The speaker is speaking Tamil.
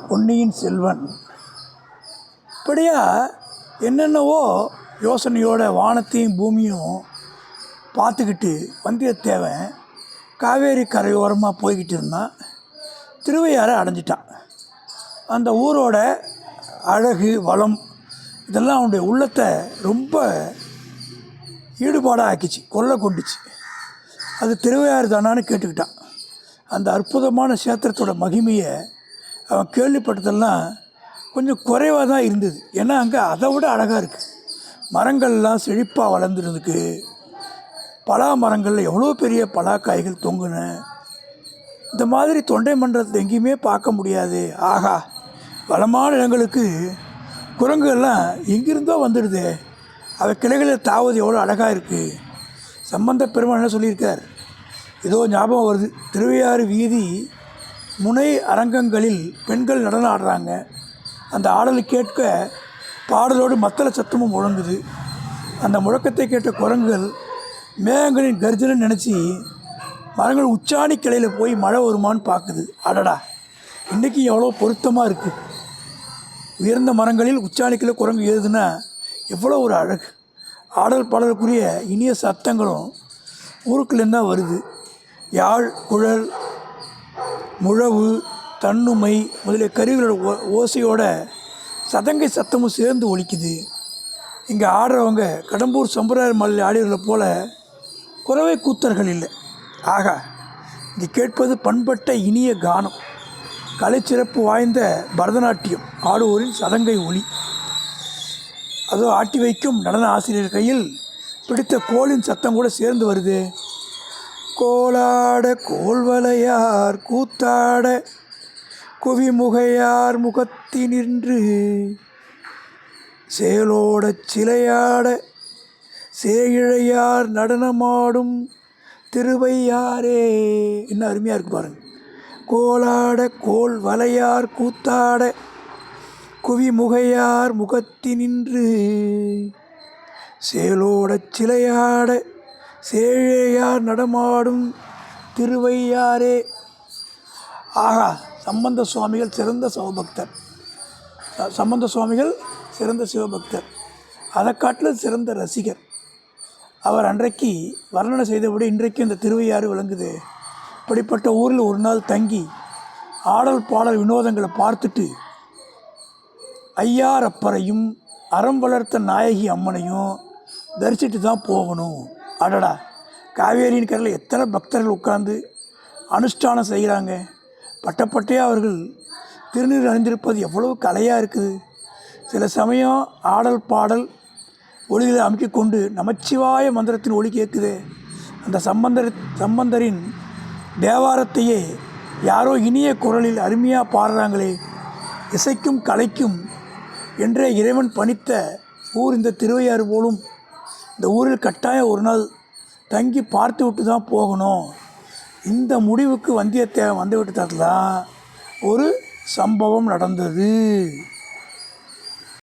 பொன்னியின் செல்வன் இப்படியா என்னென்னவோ யோசனையோட வானத்தையும் பூமியும் பார்த்துக்கிட்டு வந்தியத்தேவன் காவேரி கரையோரமாக போய்கிட்டு இருந்தான். திருவையாறை அடைஞ்சிட்டான். அந்த ஊரோட அழகு வளம் இதெல்லாம் அவனுடைய உள்ளத்தை ரொம்ப ஈடுபாடாக ஆக்கிச்சு, கொள்ளை கொண்டுச்சு. அது திருவையாறு தானான்னு கேட்டுக்கிட்டான். அந்த அற்புதமான சேத்திரத்தோட மகிமையை அவன் கேள்விப்பட்டதெல்லாம் கொஞ்சம் குறைவாக தான் இருந்தது. ஏன்னா அங்கே அதை விட அழகாக இருக்குது. மரங்கள்லாம் செழிப்பாக வளர்ந்துருக்கு. பலா மரங்களில் எவ்வளோ பெரிய பலாக்காய்கள் தொங்குன. இந்த மாதிரி தொண்டை மண்டலத்தில் எங்கேயுமே பார்க்க முடியாது. ஆகா, வளமான இடங்களுக்கு குரங்குகள்லாம் எங்கிருந்தோ வந்துடுது. அவை கிளைகளில் தாவது எவ்வளோ அழகாக இருக்குது. சம்பந்த பெருமாள் என்ன சொல்லியிருக்கார், ஏதோ ஞாபகம் வருது. திருவையாறு வீதி முனை அரங்கங்களில் பெண்கள் நடனம் ஆடுறாங்க. அந்த ஆடலை கேட்க பாடலோடு மத்தள சத்தமும் முழங்குது. அந்த முழக்கத்தை கேட்ட குரங்குகள் மேகங்களின் கர்ஜனை நினச்சி மரங்கள் உச்சாணி கிளையில் போய் மழை வருமானு பார்க்குது. அடடா, இன்றைக்கி எவ்வளோ பொருத்தமாக இருக்குது. உயர்ந்த மரங்களில் உச்சாணி கிளை குரங்கு ஏறுதுன்னா எவ்வளோ ஒரு அழகு. ஆடல் பாடலுக்குரிய இனிய சத்தங்களும் ஊருக்குள்ளேருந்து தான் வருது. யாழ், குழல், முழவு, தன்னுமை முதலிய கருவிகளோட ஓசையோட சதங்கை சத்தமும் சேர்ந்து ஒலிக்குது. இங்கே ஆடுறவங்க கடம்பூர் சம்பிரதாய மலையில் ஆடியவர்களை போல் குறவை கூத்தர்கள் இல்லை. ஆகா, இங்கே கேட்பது பண்பட்ட இனிய கானம், கலைச்சிறப்பு வாய்ந்த பரதநாட்டியம் ஆடுவோரின் சதங்கை ஒலி. அதோ ஆட்டி வைக்கும் நடன ஆசிரியர் கையில் பிடித்த கோலின் சத்தம் கூட சேர்ந்து வருது. கோலாட கோல்வலையார் கூத்தாட குவிமுகையார் முகத்தினின்று சேலோட சிலையாட சேயிழையார் நடனமாடும் திருவையாரே. என்ன அருமையாக இருக்குது பாருங்கள். கோலாட கோல் வலையார் கூத்தாட குவிமுகையார் முகத்தினின்று சேலோட சிலையாட சேழையார் நடமாடும் திருவையாரே. ஆகா, சம்பந்த சுவாமிகள் சிறந்த சிவபக்தர். சம்பந்த சுவாமிகள் சிறந்த சிவபக்தர், அதை காட்டிலும் சிறந்த ரசிகர். அவர் அன்றைக்கு வர்ணனை செய்தபடி இன்றைக்கு இந்த திருவையாறு விளங்குது. இப்படிப்பட்ட ஊரில் ஒரு நாள் தங்கி ஆடல் பாடல் வினோதங்களை பார்த்துட்டு ஐயாரப்பரையும் அறம் வளர்த்த நாயகி அம்மனையும் தரிசிட்டு தான் போகணும். அடடா, காவேரியின் கரையில் எத்தனை பக்தர்கள் உட்கார்ந்து அனுஷ்டானம் செய்கிறாங்க. பட்டப்பட்டையாக அவர்கள் திருநீர் அணிந்திருப்பது எவ்வளவு கலையாக இருக்குது. சில சமயம் ஆடல் பாடல் ஒளிகளை அமைக்கிக் கொண்டு நமச்சிவாய மந்திரத்தின் ஒளி கேட்குது. அந்த சம்பந்தரின் தேவாரத்தையே யாரோ இனிய குரலில் அருமையாக பாடுறாங்களே. இசைக்கும் கலைக்கும் என்றே இறைவன் பணித்த ஊர் இந்த திருவையாறு போலும். இந்த ஊரில் கட்டாயம் ஒரு நாள் தங்கி பார்த்து விட்டு தான் போகணும். இந்த முடிவுக்கு வந்தியத்தேவன் வந்துவிட்டு தான் ஒரு சம்பவம் நடந்தது.